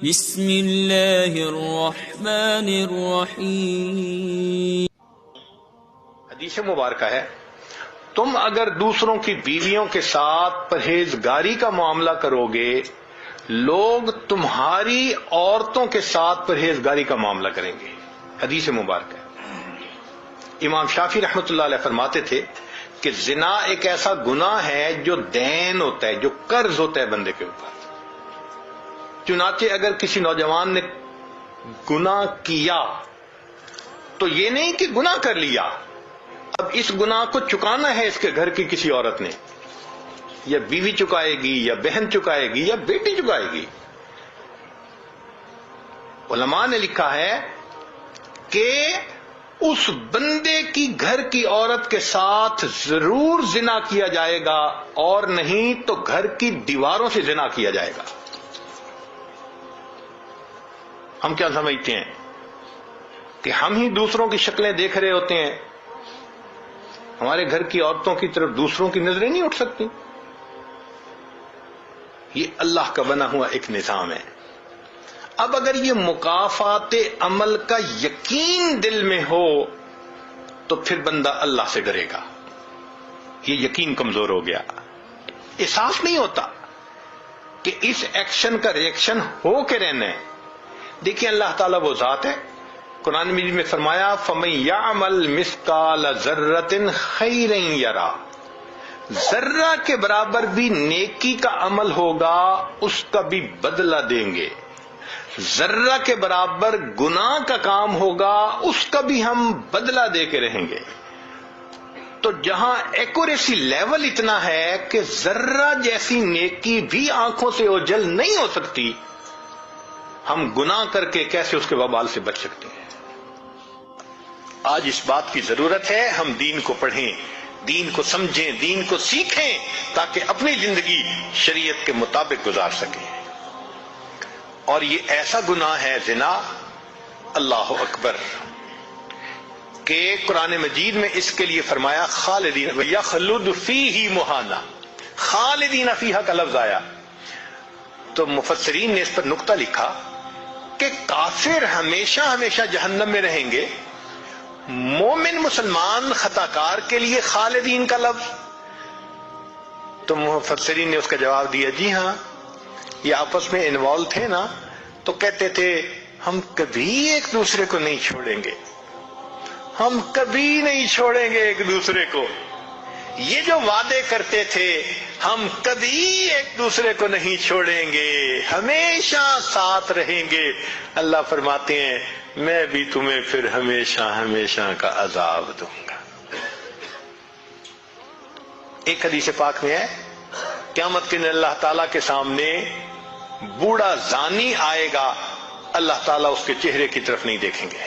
بسم اللہ الرحمن الرحیم۔ حدیث مبارکہ ہے، تم اگر دوسروں کی بیویوں کے ساتھ پرہیزگاری کا معاملہ کرو گے، لوگ تمہاری عورتوں کے ساتھ پرہیزگاری کا معاملہ کریں گے۔ حدیث مبارکہ ہے۔ امام شافعی رحمۃ اللہ علیہ فرماتے تھے کہ زنا ایک ایسا گناہ ہے جو دین ہوتا ہے، جو قرض ہوتا ہے بندے کے اوپر۔ چنانچہ اگر کسی نوجوان نے گناہ کیا تو یہ نہیں کہ گناہ کر لیا، اب اس گناہ کو چکانا ہے اس کے گھر کی کسی عورت نے، یا بیوی چکائے گی، یا بہن چکائے گی، یا بیٹی چکائے گی۔ علماء نے لکھا ہے کہ اس بندے کی گھر کی عورت کے ساتھ ضرور زنا کیا جائے گا، اور نہیں تو گھر کی دیواروں سے زنا کیا جائے گا۔ ہم کیا سمجھتے ہیں کہ ہم ہی دوسروں کی شکلیں دیکھ رہے ہوتے ہیں، ہمارے گھر کی عورتوں کی طرف دوسروں کی نظریں نہیں اٹھ سکتی؟ یہ اللہ کا بنا ہوا ایک نظام ہے۔ اب اگر یہ مکافات عمل کا یقین دل میں ہو تو پھر بندہ اللہ سے ڈرے گا۔ یہ یقین کمزور ہو گیا، احساس نہیں ہوتا کہ اس ایکشن کا ریئیکشن ہو کے رہنا ہے۔ دیکھیں اللہ تعالیٰ وہ ذات ہے، قرآن مجید میں فرمایا فَمَن يَعْمَلْ مِثْقَالَ ذَرَّةٍ خَيْرًا يَرَى، ذرہ کے برابر بھی نیکی کا عمل ہوگا اس کا بھی بدلہ دیں گے، ذرہ کے برابر گناہ کا کام ہوگا اس کا بھی ہم بدلہ دے کے رہیں گے۔ تو جہاں ایکوریسی لیول اتنا ہے کہ ذرہ جیسی نیکی بھی آنکھوں سے اوجھل نہیں ہو سکتی، ہم گناہ کر کے کیسے اس کے وبال سے بچ سکتے ہیں؟ آج اس بات کی ضرورت ہے ہم دین کو پڑھیں، دین کو سمجھیں، دین کو سیکھیں، تاکہ اپنی زندگی شریعت کے مطابق گزار سکیں۔ اور یہ ایسا گناہ ہے زنا، اللہ اکبر، کہ قرآن مجید میں اس کے لیے فرمایا خالدین یخلد فیہ مہانا، خالدین فیہا کا لفظ آیا تو مفسرین نے اس پر نقطہ لکھا کہ کافر ہمیشہ ہمیشہ جہنم میں رہیں گے، مومن مسلمان خطا کار کے لیے خالدین کا لفظ؟ تو مفسرین نے اس کا جواب دیا جی ہاں، یہ آپس میں انوالو تھے نا، تو کہتے تھے ہم کبھی ایک دوسرے کو نہیں چھوڑیں گے، ہم کبھی نہیں چھوڑیں گے ایک دوسرے کو۔ یہ جو وعدے کرتے تھے ہم کبھی ایک دوسرے کو نہیں چھوڑیں گے، ہمیشہ ساتھ رہیں گے، اللہ فرماتے ہیں میں بھی تمہیں پھر ہمیشہ ہمیشہ کا عذاب دوں گا۔ ایک حدیث پاک میں ہے قیامت کے دن اللہ تعالیٰ کے سامنے بوڑھا زانی آئے گا، اللہ تعالیٰ اس کے چہرے کی طرف نہیں دیکھیں گے۔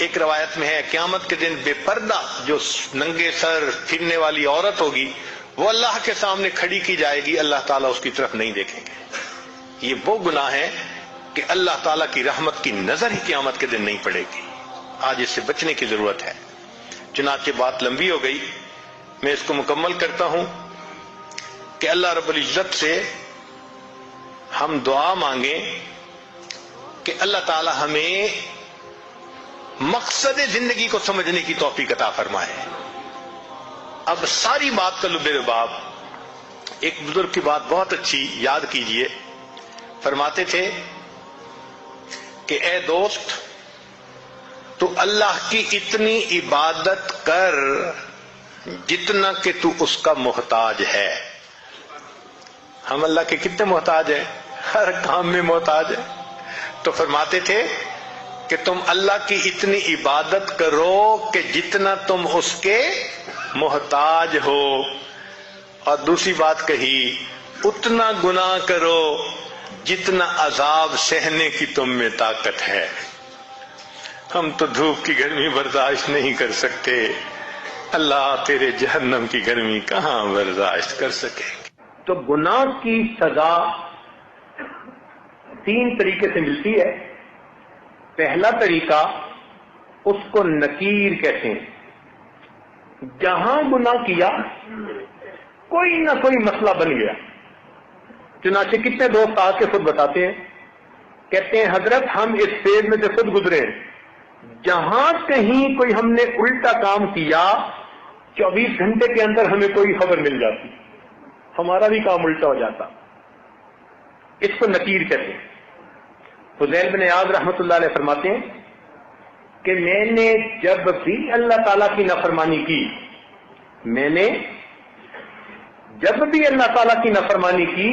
ایک روایت میں ہے قیامت کے دن بے پردہ جو ننگے سر پھرنے والی عورت ہوگی وہ اللہ کے سامنے کھڑی کی جائے گی، اللہ تعالیٰ اس کی طرف نہیں دیکھیں گے۔ یہ وہ گناہ ہے کہ اللہ تعالیٰ کی رحمت کی نظر ہی قیامت کے دن نہیں پڑے گی۔ آج اس سے بچنے کی ضرورت ہے۔ چنانچہ بات لمبی ہو گئی، میں اس کو مکمل کرتا ہوں کہ اللہ رب العزت سے ہم دعا مانگیں کہ اللہ تعالیٰ ہمیں مقصد زندگی کو سمجھنے کی توفیق عطا فرمائے۔ اب ساری بات کا لب لباب ایک بزرگ کی بات بہت اچھی یاد کیجئے، فرماتے تھے کہ اے دوست تو اللہ کی اتنی عبادت کر جتنا کہ تو اس کا محتاج ہے۔ ہم اللہ کے کتنے محتاج ہیں؟ ہر کام میں محتاج ہیں۔ تو فرماتے تھے کہ تم اللہ کی اتنی عبادت کرو کہ جتنا تم اس کے محتاج ہو، اور دوسری بات کہی اتنا گناہ کرو جتنا عذاب سہنے کی تم میں طاقت ہے۔ ہم تو دھوپ کی گرمی برداشت نہیں کر سکتے، اللہ تیرے جہنم کی گرمی کہاں برداشت کر سکے۔ تو گناہ کی سزا تین طریقے سے ملتی ہے۔ پہلا طریقہ اس کو نکیر کہتے ہیں، جہاں گناہ کیا کوئی نہ کوئی مسئلہ بن گیا، چنانچہ کتنے دوست آ کے خود بتاتے ہیں، کہتے ہیں حضرت ہم اس فیز میں سے خود گزرے ہیں، جہاں کہیں کوئی ہم نے الٹا کام کیا 24 گھنٹے کے اندر ہمیں کوئی خبر مل جاتی، ہمارا بھی کام الٹا ہو جاتا. اس کو نکیر کہتے ہیں. فضیل بن عیاض رحمۃ اللہ علیہ فرماتے ہیں کہ میں نے جب بھی اللہ تعالیٰ کی نافرمانی کی، میں نے جب بھی اللہ تعالیٰ کی نافرمانی کی،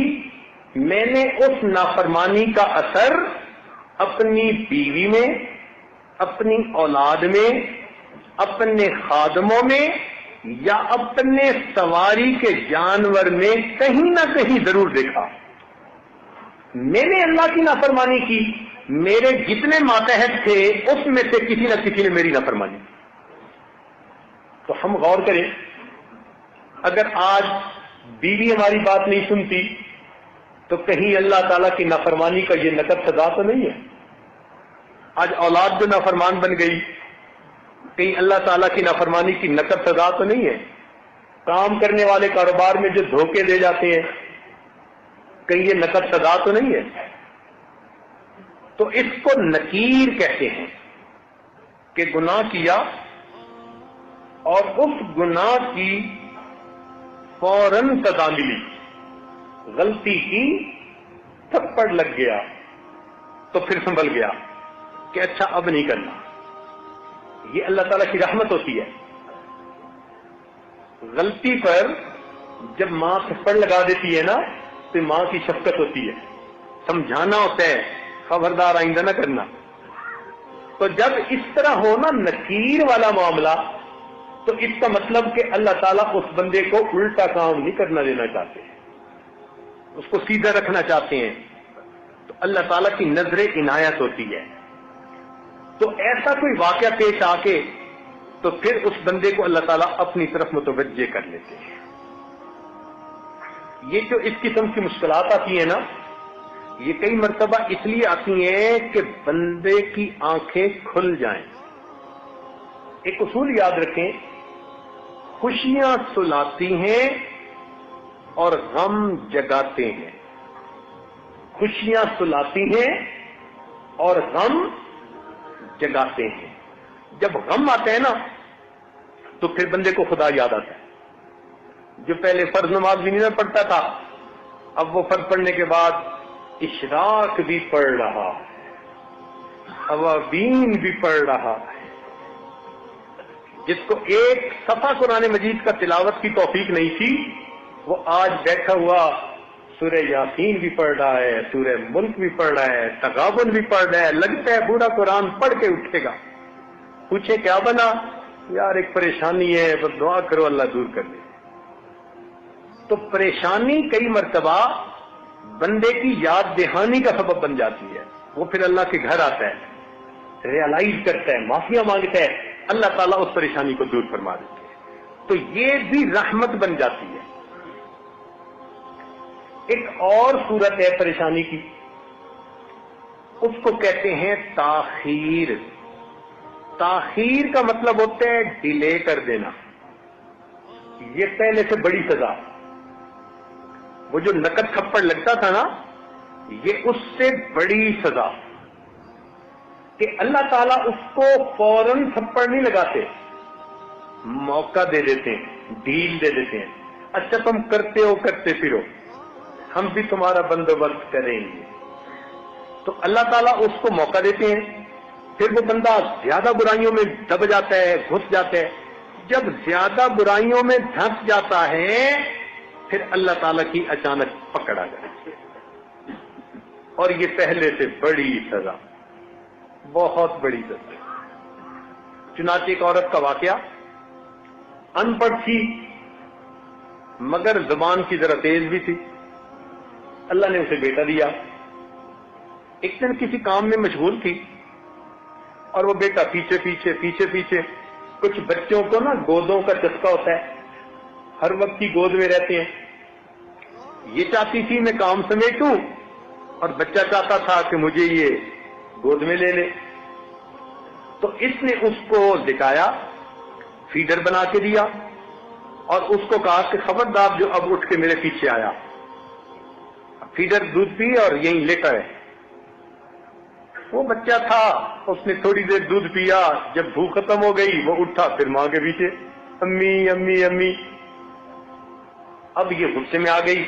میں نے اس نافرمانی کا اثر اپنی بیوی میں، اپنی اولاد میں، اپنے خادموں میں یا اپنے سواری کے جانور میں کہیں نہ کہیں ضرور دیکھا. میں نے اللہ کی نافرمانی کی، میرے جتنے ماتحت تھے اس میں سے کسی نہ کسی نے میری نافرمانی کی. تو ہم غور کریں، اگر آج بیوی ہماری بات نہیں سنتی تو کہیں اللہ تعالیٰ کی نافرمانی کا یہ نقد سزا تو نہیں ہے؟ آج اولاد جو نافرمان بن گئی، کہیں اللہ تعالیٰ کی نافرمانی کی نقد سزا تو نہیں ہے؟ کام کرنے والے کاروبار میں جو دھوکے دے جاتے ہیں، کہیں یہ نقد سزا تو نہیں ہے؟ تو اس کو نکیر کہتے ہیں کہ گناہ کیا اور اس گناہ کی فوراً سزا ملی. غلطی کی، تھپڑ لگ گیا تو پھر سنبھل گیا کہ اچھا اب نہیں کرنا. یہ اللہ تعالیٰ کی رحمت ہوتی ہے. غلطی پر جب ماں تھپڑ لگا دیتی ہے نا تو ماں کی شفقت ہوتی ہے، سمجھانا ہوتا ہے خبردار آئندہ نہ کرنا. تو جب اس طرح ہونا نکیر والا معاملہ، تو اس کا مطلب کہ اللہ تعالیٰ اس بندے کو الٹا کام نہیں کرنا دینا چاہتے، اس کو سیدھا رکھنا چاہتے ہیں. تو اللہ تعالیٰ کی نظر عنایت ہوتی ہے. تو ایسا کوئی واقعہ پیش آ کے تو پھر اس بندے کو اللہ تعالیٰ اپنی طرف متوجہ کر لیتے ہیں. یہ جو اس قسم کی مشکلات آتی ہیں نا، یہ کئی مرتبہ اس لیے آتی ہیں کہ بندے کی آنکھیں کھل جائیں. ایک اصول یاد رکھیں، خوشیاں سلاتی ہیں اور غم جگاتے ہیں. خوشیاں سلاتی ہیں اور غم جگاتے ہیں. جب غم آتے ہیں نا تو پھر بندے کو خدا یاد آتا ہے. جو پہلے فرض نماز بھی نہیں پڑھتا تھا، اب وہ فرض پڑھنے کے بعد اشراق بھی پڑھ رہا ہے، اوابین بھی پڑھ رہا ہے. جس کو ایک صفحہ قرآن مجید کا تلاوت کی توفیق نہیں تھی، وہ آج بیٹھا ہوا سورہ یاسین بھی پڑھ رہا ہے، سورہ ملک بھی پڑھ رہا ہے، تغابن بھی پڑھ رہا ہے. لگتا ہے پورا قرآن پڑھ کے اٹھے گا. پوچھے کیا بنا؟ یار ایک پریشانی ہے، بس دعا کرو اللہ دور کر دے. تو پریشانی کئی مرتبہ بندے کی یاد دہانی کا سبب بن جاتی ہے. وہ پھر اللہ کے گھر آتا ہے، ریئلائز کرتا ہے، معافیاں مانگتا ہے، اللہ تعالیٰ اس پریشانی کو دور فرما دیتے ہیں. تو یہ بھی رحمت بن جاتی ہے. ایک اور صورت ہے پریشانی کی، اس کو کہتے ہیں تاخیر. تاخیر کا مطلب ہوتا ہے ڈیلے کر دینا. یہ پہلے سے بڑی سزا. وہ جو نقد تھپڑ لگتا تھا نا، یہ اس سے بڑی سزا کہ اللہ تعالیٰ اس کو فوراً تھپڑ نہیں لگاتے، موقع دے دیتے ہیں، ڈھیل دے دیتے ہیں. اچھا تم کرتے ہو، کرتے پھرو، ہم بھی تمہارا بندوبست کریں گے. تو اللہ تعالیٰ اس کو موقع دیتے ہیں. پھر وہ بندہ زیادہ برائیوں میں دب جاتا ہے، گھس جاتا ہے. جب زیادہ برائیوں میں دھنس جاتا ہے پھر اللہ تعالیٰ کی اچانک پکڑ آ جاتی ہے. اور یہ پہلے سے بڑی سزا، بہت بڑی سزا. چنانچہ ایک عورت کا واقعہ، ان پڑھ تھی مگر زبان کی ذرا تیز بھی تھی. اللہ نے اسے بیٹا دیا. ایک دن کسی کام میں مشغول تھی اور وہ بیٹا پیچھے پیچھے پیچھے پیچھے. کچھ بچوں کو نا گودوں کا چسکا ہوتا ہے، ہر وقت کی گود میں رہتے ہیں. یہ چاہتی تھی میں کام سمیٹوں اور بچہ چاہتا تھا کہ مجھے یہ گود میں لے لے. تو اس نے اس کو دکھایا، فیڈر بنا کے دیا اور اس کو کہا کہ خبردار جو اب اٹھ کے میرے پیچھے آیا. فیڈر دودھ پی اور یہیں لیٹا ہے. وہ بچہ تھا, اس نے تھوڑی دیر دودھ پیا, جب بھوک ختم ہو گئی وہ اٹھا, پھر ماں کے پیچھے امی امی امی. اب یہ غصے میں آ گئی,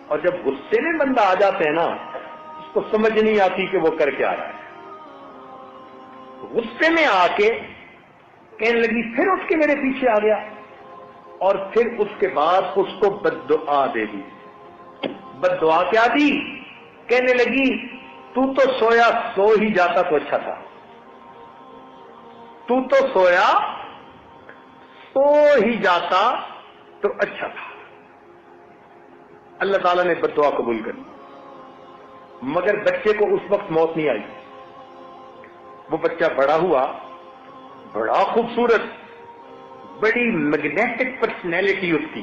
اور جب غصے میں بندہ آ جاتا ہے نا, اس کو سمجھ نہیں آتی کہ وہ کر کے آ رہا ہے. غصے میں آ کے کہنے لگی, پھر اٹھ کے میرے پیچھے آ گیا, اور پھر اس کے بعد اس کو بد دعا دے دی. بد دعا کیا دی؟ کہنے لگی تو تو سویا سو ہی جاتا تو اچھا تھا, تو تو سویا سو ہی جاتا تو اچھا تھا. اللہ تعالیٰ نے بد دعا قبول کر لی, مگر بچے کو اس وقت موت نہیں آئی. وہ بچہ بڑا ہوا, بڑا خوبصورت, بڑی میگنیٹک پرسنالٹی اس کی,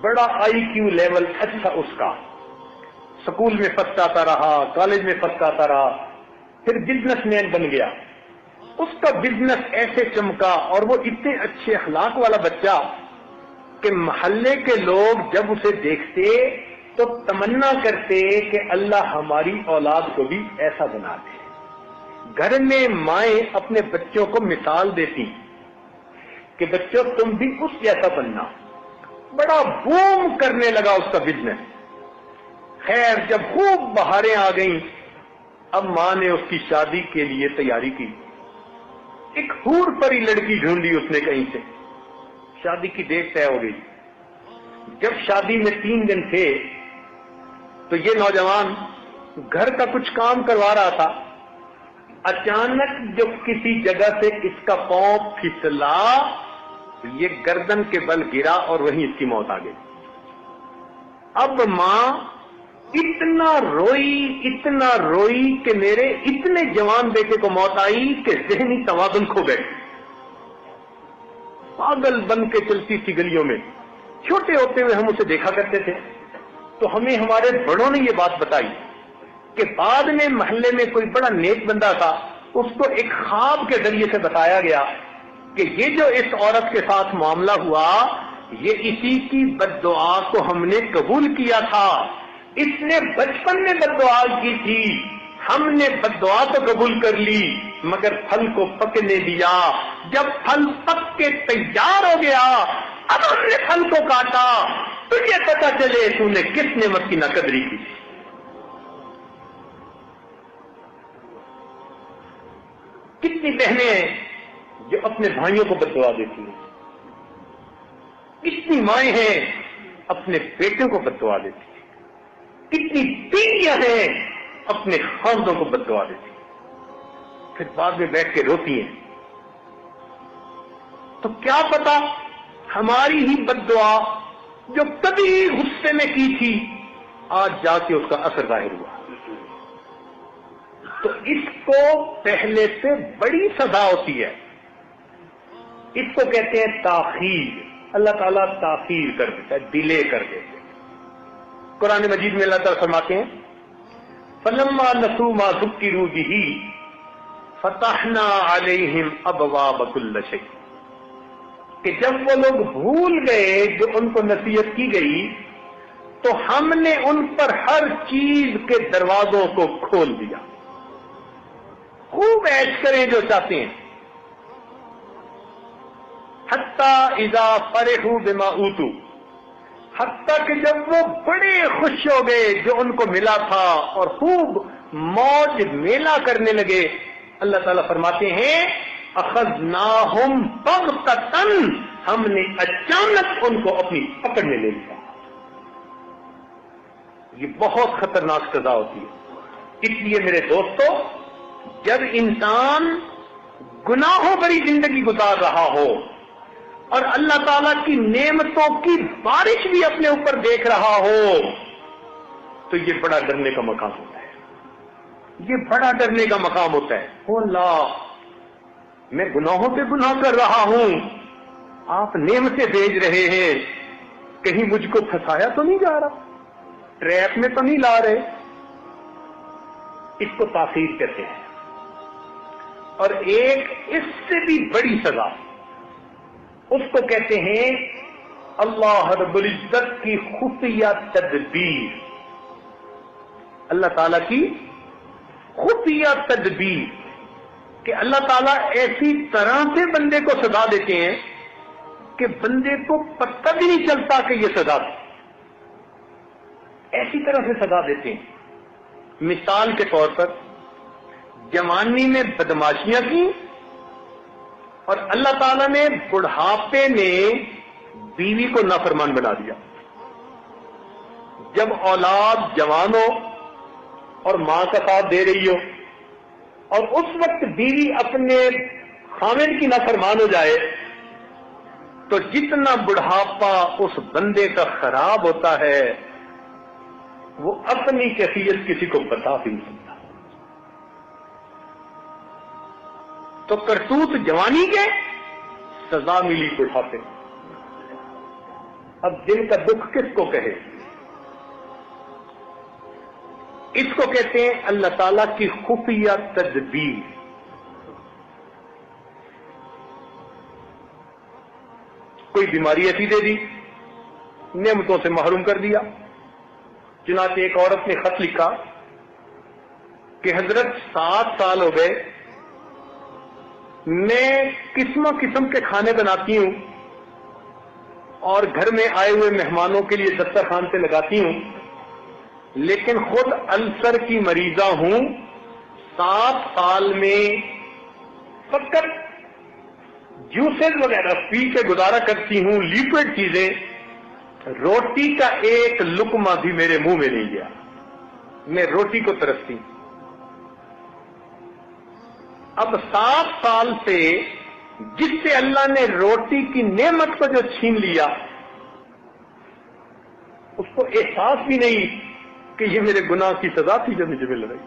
بڑا آئی کیو لیول اچھا اس کا, سکول میں فرسٹ آتا رہا, کالج میں فرسٹ آتا رہا, پھر بزنس مین بن گیا. اس کا بزنس ایسے چمکا, اور وہ اتنے اچھے اخلاق والا بچہ کہ محلے کے لوگ جب اسے دیکھتے تو تمنا کرتے کہ اللہ ہماری اولاد کو بھی ایسا بنا دے. گھر میں مائیں اپنے بچوں کو مثال دیتی کہ بچوں تم بھی اس جیسا بننا. بڑا بوم کرنے لگا اس کا بزنس. خیر جب خوب بہاریں آ گئیں, اب ماں نے اس کی شادی کے لیے تیاری کی. ایک حور پری لڑکی ڈھونڈی اس نے کہیں سے, شادی کی ڈیٹ طے ہو گئی. جب شادی میں 3 دن تھے تو یہ نوجوان گھر کا کچھ کام کروا رہا تھا. اچانک جو کسی جگہ سے اس کا پاؤں پھسلا, یہ گردن کے بل گرا اور وہیں اس کی موت آ گئی. اب ماں اتنا روئی کہ میرے اتنے جوان بیٹے کو موت آئی کہ ذہنی توازن کھو گئے. پاگل بن کے چلتی تھی گلیوں میں. چھوٹے ہوتے ہوئے ہم اسے دیکھا کرتے تھے تو ہمیں ہمارے بڑوں نے یہ بات بتائی کہ بعد میں محلے میں کوئی بڑا نیک بندہ تھا, اس کو ایک خواب کے ذریعے سے بتایا گیا کہ یہ جو اس عورت کے ساتھ معاملہ ہوا, یہ اسی کی بد دعا کو ہم نے قبول کیا تھا. اس نے بچپن میں بد دعا کی تھی, ہم نے بد دعا تو قبول کر لی مگر پھل کو پکنے دیا. جب پھل پک کے تیار ہو گیا, اب ہم نے پھل کو کاٹا, تجھے پتا چلے تو نے کس نعمت کی ناقدری کی. کتنی بہنیں ہیں جو اپنے بھائیوں کو بد دعا دیتی ہیں, کتنی مائیں ہیں اپنے بیٹوں کو بد دعا دیتی ہیں, کتنی بیویاں ہیں اپنے خاندوں کو بد دعا دیتی ہیں, پھر بعد میں بیٹھ کے روتی ہیں. تو کیا پتا ہماری ہی بد دعا جو کبھی غصے میں کی تھی آج جا کے اس کا اثر ظاہر ہوا. تو اس کو پہلے سے بڑی سزا ہوتی ہے, اس کو کہتے ہیں تاخیر. اللہ تعالیٰ تاخیر کر دیتا ہے, ڈیلے کر دیتے. قرآن مجید میں اللہ تعالیٰ فرماتے ہیں فَلَمَّا نَسُوا مَا ذُكِّرُوا بِهِ فَتَحْنَا عَلَيْهِمْ أَبْوَابَ كُلِّ شَيْءٍ, کہ جب وہ لوگ بھول گئے جو ان کو نصیحت کی گئی تو ہم نے ان پر ہر چیز کے دروازوں کو کھول دیا. خوب عیش کریں جو چاہتے ہیں. حتی اذا فرحوا بما اوتوا, حتیٰ کہ جب وہ بڑے خوش ہو گئے جو ان کو ملا تھا اور خوب موج میلہ کرنے لگے, اللہ تعالیٰ فرماتے ہیں اخذناہم بغتۃ, ہم نے اچانک ان کو اپنی پکڑ میں لے لیا. یہ بہت خطرناک سزا ہوتی ہے. اس لیے میرے دوستو, جب انسان گناہوں بھری زندگی گزار رہا ہو اور اللہ تعالیٰ کی نعمتوں کی بارش بھی اپنے اوپر دیکھ رہا ہو, تو یہ بڑا ڈرنے کا مقام ہوتا ہے. یہ بڑا ڈرنے کا مقام ہوتا ہے. او اللہ, میں گناہوں پہ گناہ کر رہا ہوں, آپ نعمتیں بھیج رہے ہیں, کہیں مجھ کو پھنسایا تو نہیں جا رہا, ٹریپ میں تو نہیں لا رہے. اس کو تاخیر کہتے ہیں. اور ایک اس سے بھی بڑی سزا, اس کو کہتے ہیں اللہ رب العزت کی خفیہ تدبیر. اللہ تعالیٰ کی خفیہ تدبیر کہ اللہ تعالیٰ ایسی طرح سے بندے کو سزا دیتے ہیں کہ بندے کو پتہ بھی نہیں چلتا کہ یہ سزا تھی، ایسی طرح سے سزا دیتے ہیں۔ مثال کے طور پر جوانی میں بدماشیاں کی اور اللہ تعالیٰ نے بڑھاپے میں بیوی کو نافرمان بنا دیا۔ جب اولاد جوان ہو اور ماں کا ساتھ دے رہی ہو اور اس وقت بیوی اپنے خاوند کی نافرمان ہو جائے تو جتنا بڑھاپا اس بندے کا خراب ہوتا ہے وہ اپنی کیفیت کسی کو بتا بھی نہیں سکتا۔ تو کرتوت جوانی کے، سزا ملی بڑھاپے۔ اب دل کا دکھ کس کو کہے؟ اس کو کہتے ہیں اللہ تعالیٰ کی خفیہ تدبیر۔ کوئی بیماری ایسی دے دی، نعمتوں سے محروم کر دیا۔ چنانچہ ایک عورت نے خط لکھا کہ حضرت 7 سال ہو گئے، میں قسم قسم کے کھانے بناتی ہوں اور گھر میں آئے ہوئے مہمانوں کے لیے دسترخوان پہ لگاتی ہوں، لیکن خود السر کی مریضہ ہوں۔ 7 سال میں فقط جوسز وغیرہ پی کے گزارا کرتی ہوں، لیکوڈ چیزیں، روٹی کا ایک لقمہ بھی میرے منہ میں نہیں گیا، میں روٹی کو ترستی ہوں۔ اب 7 سال سے جس سے اللہ نے روٹی کی نعمت کو جو چھین لیا، اس کو احساس بھی نہیں کہ یہ میرے گناہ کی سزا تھی جو مجھے مل رہی۔